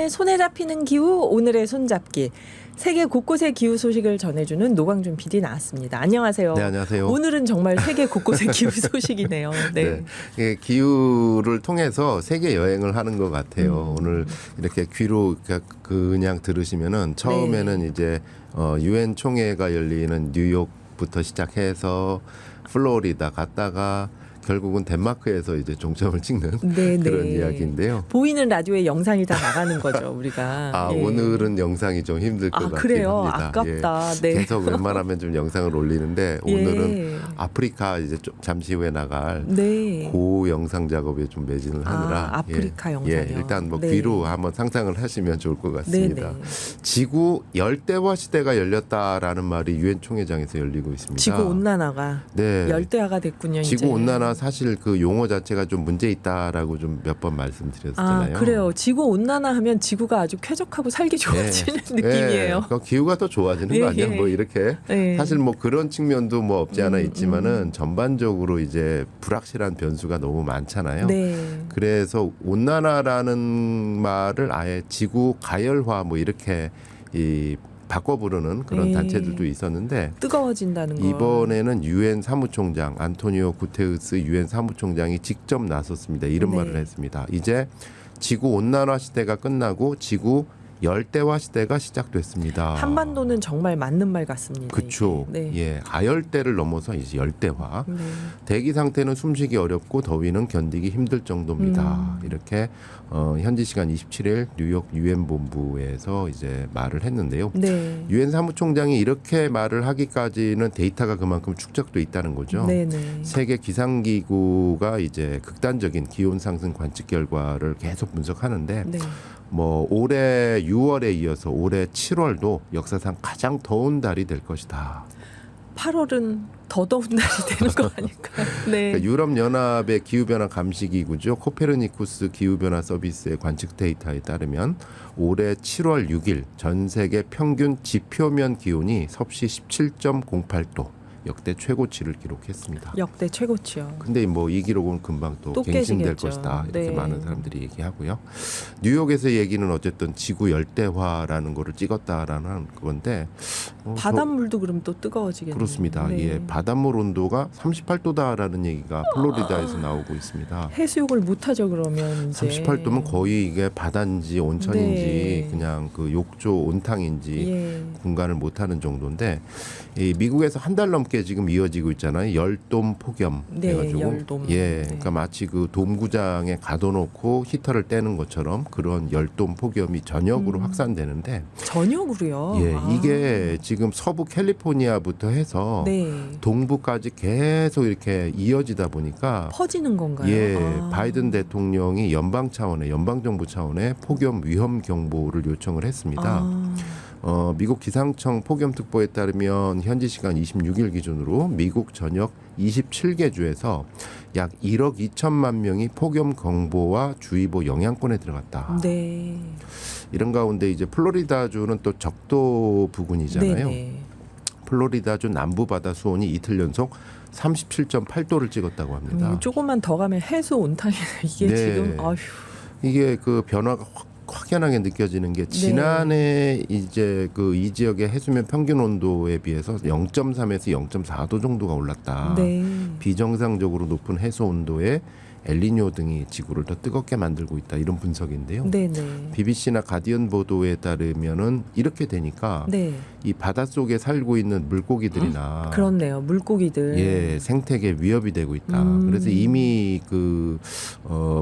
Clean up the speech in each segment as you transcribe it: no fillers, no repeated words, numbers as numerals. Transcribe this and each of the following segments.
주간의 손에 잡히는 기후, 오늘의 손잡기. 세계 곳곳의 기후 소식을 전해주는 노광준 PD 나왔습니다. 안녕하세요. 네, 안녕하세요. 오늘은 정말 세계 곳곳의 기후 소식이네요. 네. 네. 기후를 통해서 세계 여행을 하는 것 같아요. 오늘 이렇게 귀로 그냥 들으시면은 처음에는 이제 UN 총회가 열리는 뉴욕부터 시작해서 플로리다 갔다가 결국은 덴마크에서 이제 종점을 찍는 그런 이야기인데요. 보이는 라디오에 영상이 다 나가는 거죠, 우리가. 예. 오늘은 영상이 좀 힘들 것 같긴 그래요? 합니다. 아깝다. 예. 네. 계속 웬만하면 좀 영상을 올리는데 오늘은 아프리카 이제 좀 잠시 후에 나갈 그 영상 작업에 좀 매진을 하느라 아프리카 영상이요. 예. 일단 뭐 귀로 한번 상상을 하시면 좋을 것 같습니다. 지구 열대화 시대가 열렸다라는 말이 유엔 총회장에서 열리고 있습니다. 지구 온난화가 열대화가 됐군요. 지구 이제. 온난화 사실 그 용어 자체가 좀 문제 있다라고 좀 몇 번 말씀드렸잖아요. 그래요. 지구 온난화 하면 지구가 아주 쾌적하고 살기 좋아지는 느낌이에요. 기후가 더 좋아지는 거 아니야? 뭐 이렇게 사실 뭐 그런 측면도 뭐 없지 않아 있지만은 전반적으로 이제 불확실한 변수가 너무 많잖아요. 그래서 온난화라는 말을 아예 지구 가열화 뭐 이렇게 바꿔 부르는 그런 단체들도 있었는데 뜨거워진다는 거. 이번에는 유엔 사무총장 안토니오 구테우스 유엔 사무총장이 직접 나섰습니다. 이런 말을 했습니다. 이제 지구 온난화 시대가 끝나고 지구 열대화 시대가 시작됐습니다. 한반도는 정말 맞는 말 같습니다. 그렇죠. 예, 가열대를 넘어서 이제 열대화. 대기 상태는 숨쉬기 어렵고 더위는 견디기 힘들 정도입니다. 이렇게 현지 시간 27일 뉴욕 유엔 본부에서 이제 말을 했는데요. 유엔 사무총장이 이렇게 말을 하기까지는 데이터가 그만큼 축적돼 있다는 거죠. 세계 기상기구가 이제 극단적인 기온 상승 관측 결과를 계속 분석하는데 뭐 올해 6월에 이어서 올해 7월도 역사상 가장 더운 달이 될 것이다. 8월은 더 더운 달이 되는 거 아닐까요? 그러니까 유럽연합의 기후변화 감시기구죠. 코페르니쿠스 기후변화 서비스의 관측 데이터에 따르면 올해 7월 6일 전 세계 평균 지표면 기온이 섭씨 17.08도. 역대 최고치를 기록했습니다. 역대 최고치요. 근데 뭐 이 기록은 금방 또 갱신될 것이다. 이렇게 많은 사람들이 얘기하고요. 뉴욕에서 얘기는 어쨌든 지구 열대화라는 거를 찍었다라는 건데 바닷물도 그럼 또 뜨거워지겠네요. 그렇습니다. 예, 바닷물 온도가 38도다라는 얘기가 플로리다에서 나오고 있습니다. 해수욕을 못 하죠, 그러면 이제. 38도면 거의 이게 바다인지 온천인지 그냥 그 욕조 온탕인지 공간을 못 하는 정도인데 이 미국에서 한 달 넘게 지금 이어지고 있잖아요. 열돔 폭염 해가지고 열돔. 그러니까 마치 그 돔구장에 가둬놓고 히터를 떼는 것처럼 그런 열돔 폭염이 전역으로 확산되는데 전역으로요? 이게 지금 서부 캘리포니아부터 해서 동부까지 계속 이렇게 이어지다 보니까 퍼지는 건가요? 바이든 대통령이 연방 정부 차원의 폭염 위험 경보를 요청을 했습니다. 미국 기상청 폭염특보에 따르면 현지 시간 26일 기준으로 미국 전역 27개 주에서 약 1억 2천만 명이 폭염 경보와 주의보 영향권에 들어갔다. 이런 가운데 이제 플로리다주는 또 적도 부근이잖아요. 플로리다주 남부 바다 수온이 이틀 연속 37.8도를 찍었다고 합니다. 조금만 더 가면 해수 온탕이네. 이게 지금 이게 그 변화가 확연하게 느껴지는 게 지난해 이제 그 이 지역의 해수면 평균 온도에 비해서 0.3에서 0.4도 정도가 올랐다. 비정상적으로 높은 해수 온도에 엘니뇨 등이 지구를 더 뜨겁게 만들고 있다. 이런 분석인데요. BBC나 가디언 보도에 따르면은 이렇게 되니까 이 바닷속에 살고 있는 물고기들이나 그렇네요. 물고기들. 생태계 위협이 되고 있다. 그래서 이미 그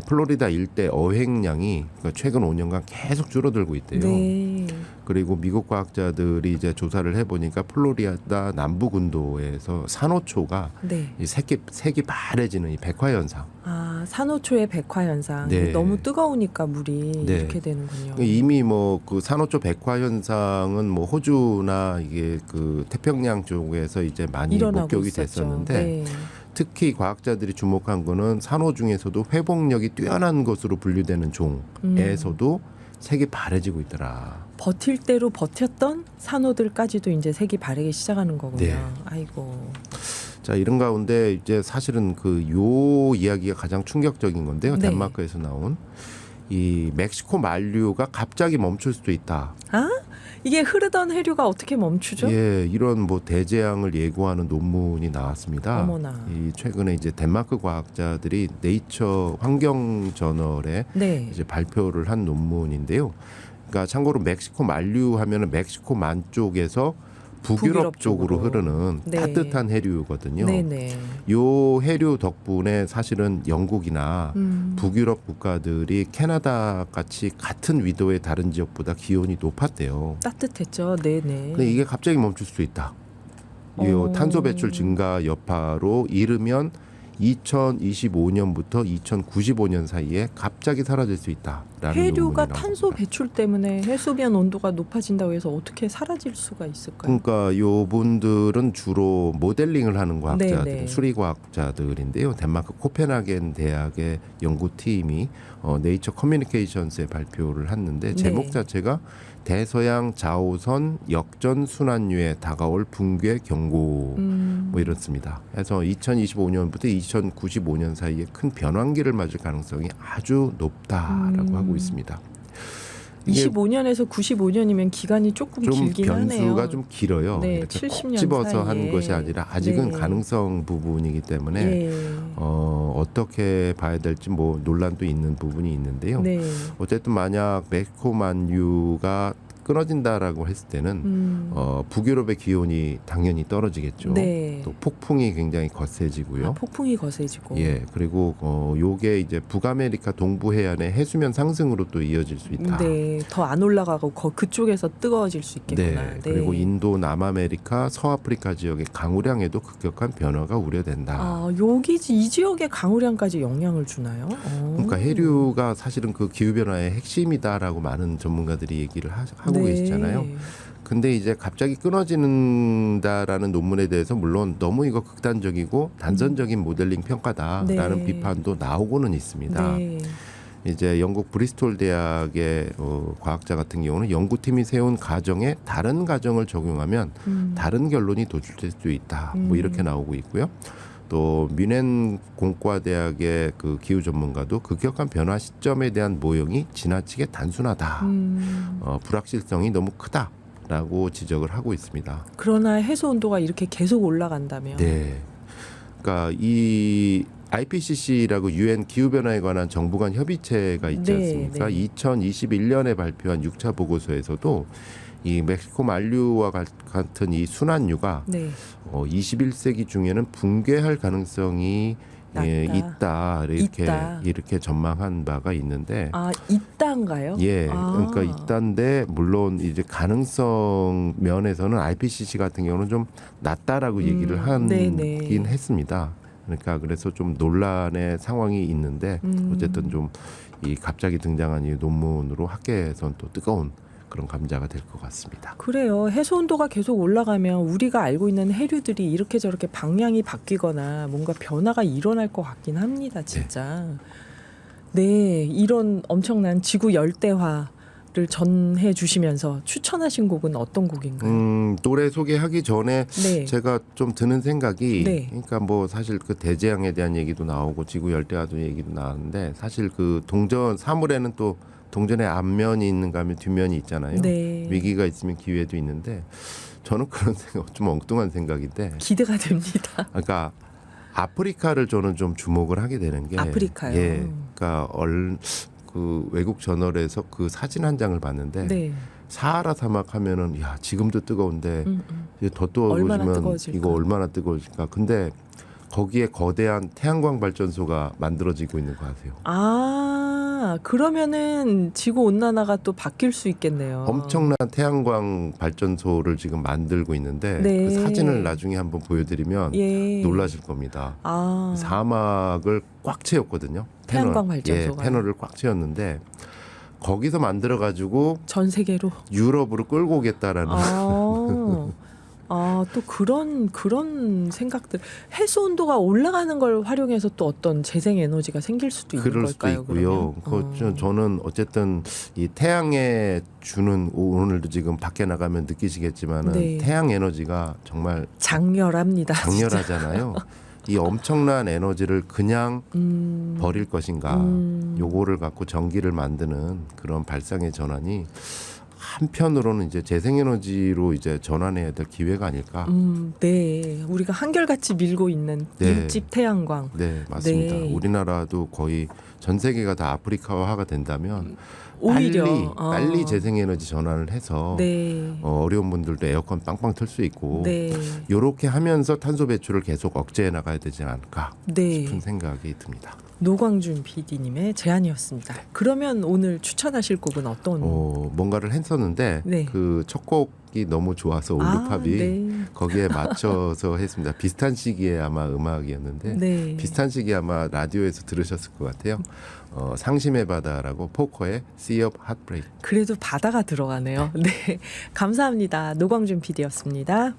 플로리다 일대 어획량이 최근 5년간 계속 줄어들고 있대요. 그리고 미국 과학자들이 이제 조사를 해보니까 플로리다 남부 군도에서 산호초가 색이 바래지는 이 백화 현상. 산호초의 백화 현상. 너무 뜨거우니까 물이 이렇게 되는군요. 이미 뭐 그 산호초 백화 현상은 뭐 호주나 이게 그 태평양 쪽에서 이제 많이 목격이 됐었는데 특히 과학자들이 주목한 거는 산호 중에서도 회복력이 뛰어난 것으로 분류되는 종에서도 색이 바래지고 있더라. 버틸 대로 버텼던 산호들까지도 이제 색이 바래기 시작하는 거군요. 아이고. 자, 이런 가운데 이제 사실은 그 요 이야기가 가장 충격적인 건데요. 덴마크에서 나온 이 멕시코 만류가 갑자기 멈출 수도 있다. 아? 이게 흐르던 해류가 어떻게 멈추죠? 예, 이런 뭐 대재앙을 예고하는 논문이 나왔습니다. 어머나. 이 최근에 이제 덴마크 과학자들이 네이처 환경 저널에 네. 이제 발표를 한 논문인데요. 그러니까 참고로 멕시코 만류하면은 멕시코 만 쪽에서 북유럽 쪽으로 흐르는 네. 따뜻한 해류거든요. 네네. 요 해류 덕분에 사실은 영국이나 북유럽 국가들이 캐나다 같이 같은 위도의 다른 지역보다 기온이 높았대요. 따뜻했죠. 네네. 근데 이게 갑자기 멈출 수 있다. 이 탄소 배출 증가 여파로 이르면 2025년부터 2095년 사이에 갑자기 사라질 수 있다라는 해류가 논문이 탄소 나옵니다. 배출 때문에 해수면 온도가 높아진다고 해서 어떻게 사라질 수가 있을까요? 그러니까 요분들은 주로 모델링을 하는 과학자들, 네네. 수리 과학자들인데요. 덴마크 코펜하겐 대학의 연구팀이 네이처 커뮤니케이션스에 발표를 했는데 제목 네. 자체가 대서양 자오선 역전 순환류에 다가올 붕괴 경고 뭐 이렇습니다. 그래서 2025년부터 2095년 사이에 큰 변환기를 맞을 가능성이 아주 높다라고 하고 있습니다. 이게 25년에서 95년이면 기간이 조금 좀 길긴 하네요. 변수가 좀 길어요. 네, 이렇게 콕 70년 집어서 사이에. 하는 것이 아니라 아직은 네. 가능성 부분이기 때문에 예. 어떻게 봐야 될지 뭐 논란도 있는 부분이 있는데요. 네. 어쨌든 만약 멕시코 만류가 끊어진다라고 했을 때는 북유럽의 기온이 당연히 떨어지겠죠. 네. 또 폭풍이 굉장히 거세지고요. 아, 폭풍이 거세지고. 예, 그리고 요게 이제 북아메리카 동부 해안의 해수면 상승으로 또 이어질 수 있다. 네, 더 안 올라가고 그쪽에서 뜨거워질 수 있겠구나. 네, 그리고 인도, 남아메리카, 서아프리카 지역의 강우량에도 급격한 변화가 우려된다. 아, 여기 이 지역의 강우량까지 영향을 주나요? 그러니까 해류가 사실은 그 기후 변화의 핵심이다라고 많은 전문가들이 얘기를 하고 계시잖아요. 근데 이제 갑자기 끊어지는다라는 논문에 대해서 물론 너무 이거 극단적이고 단선적인 모델링 평가다라는 네. 비판도 나오고는 있습니다. 네. 이제 영국 브리스톨 대학의 과학자 같은 경우는 연구팀이 세운 가정에 다른 가정을 적용하면 다른 결론이 도출될 수 있다. 뭐 이렇게 나오고 있고요. 또 뮌헨 공과대학의 그 기후 전문가도 급격한 변화 시점에 대한 모형이 지나치게 단순하다. 불확실성이 너무 크다라고 지적을 하고 있습니다. 그러나 해수 온도가 이렇게 계속 올라간다면. 네. 그러니까 이 IPCC라고 유엔 기후 변화에 관한 정부 간 협의체가 있지 네, 않습니까? 네. 2021년에 발표한 6차 보고서에서도 이 멕시코 만류와 같은 이 순환류가 네. 21세기 중에는 붕괴할 가능성이 있다. 이렇게 전망한 바가 있는데 아, 있다인가요? 예, 아. 그러니까 있다인데 물론 이제 가능성 면에서는 IPCC 같은 경우는 좀 낮다라고 얘기를 하긴 했습니다. 그러니까 그래서 좀 논란의 상황이 있는데 어쨌든 좀 이 갑자기 등장한 이 논문으로 학계에선 또 뜨거운 그런 감자가 될 것 같습니다. 그래요. 해수 온도가 계속 올라가면 우리가 알고 있는 해류들이 이렇게 저렇게 방향이 바뀌거나 뭔가 변화가 일어날 것 같긴 합니다. 진짜. 네, 이런 엄청난 지구 열대화를 전해 주시면서 추천하신 곡은 어떤 곡인가요? 노래 소개하기 전에 네. 제가 좀 드는 생각이 네. 그러니까 뭐 사실 그 대재앙에 대한 얘기도 나오고 지구 열대화도 얘기도 나오는데 사실 그 동전 사물에는 또 동전의 앞면이 있는가 하면 뒷면이 있잖아요. 네. 위기가 있으면 기회도 있는데 저는 그런 생각 좀 엉뚱한 생각인데 기대가 됩니다. 그러니까 아프리카를 저는 좀 주목을 하게 되는 게 아프리카요? 예, 그러니까 그 외국 저널에서 그 사진 한 장을 봤는데 네. 사하라 사막 하면은 야 지금도 뜨거운데 이제 더 얼마나 뜨거워지면 뜨거워질까? 이거 얼마나 뜨거워질까. 근데 거기에 거대한 태양광 발전소가 만들어지고 있는 거 아세요? 아, 그러면은 지구 온난화가 또 바뀔 수 있겠네요. 엄청난 태양광 발전소를 지금 만들고 있는데 네. 그 사진을 나중에 한번 보여드리면 예. 놀라실 겁니다. 아, 사막을 꽉 채웠거든요. 태양광 발전소가. 패널을 꽉 채웠는데 거기서 만들어 가지고 전 세계로. 유럽으로 끌고 오겠다라는 아, 또 그런 생각들. 해수 온도가 올라가는 걸 활용해서 또 어떤 재생 에너지가 생길 수도 있는 그럴 수도 걸까요? 있고요. 저는 어쨌든 이 태양에 주는 오늘도 지금 밖에 나가면 느끼시겠지만은 네. 태양 에너지가 정말 장렬합니다. 진짜. 장렬하잖아요. 이 엄청난 에너지를 그냥 버릴 것인가 요거를 갖고 전기를 만드는 그런 발상의 전환이 한편으로는 이제 재생에너지로 이제 전환해야 될 기회가 아닐까. 네. 우리가 한결같이 밀고 있는 네. 일집 태양광. 네, 맞습니다. 네. 우리나라도 거의 전 세계가 다 아프리카화가 된다면 오히려 빨리 재생에너지 전환을 해서 네. 어려운 분들도 에어컨 빵빵 틀 수 있고 네. 이렇게 하면서 탄소 배출을 계속 억제해 나가야 되지 않을까 네. 싶은 생각이 듭니다. 노광준 PD님의 제안이었습니다. 그러면 오늘 추천하실 곡은 어떤? 뭔가를 했었는데 네. 그 첫 곡이 너무 좋아서 올드팝이 네. 거기에 맞춰서 했습니다. 비슷한 시기에 아마 음악이었는데 네. 비슷한 시기에 아마 라디오에서 들으셨을 것 같아요. 상심의 바다라고 포커의 Sea of Heartbreak. 그래도 바다가 들어가네요. 네. 감사합니다. 노광준 PD였습니다.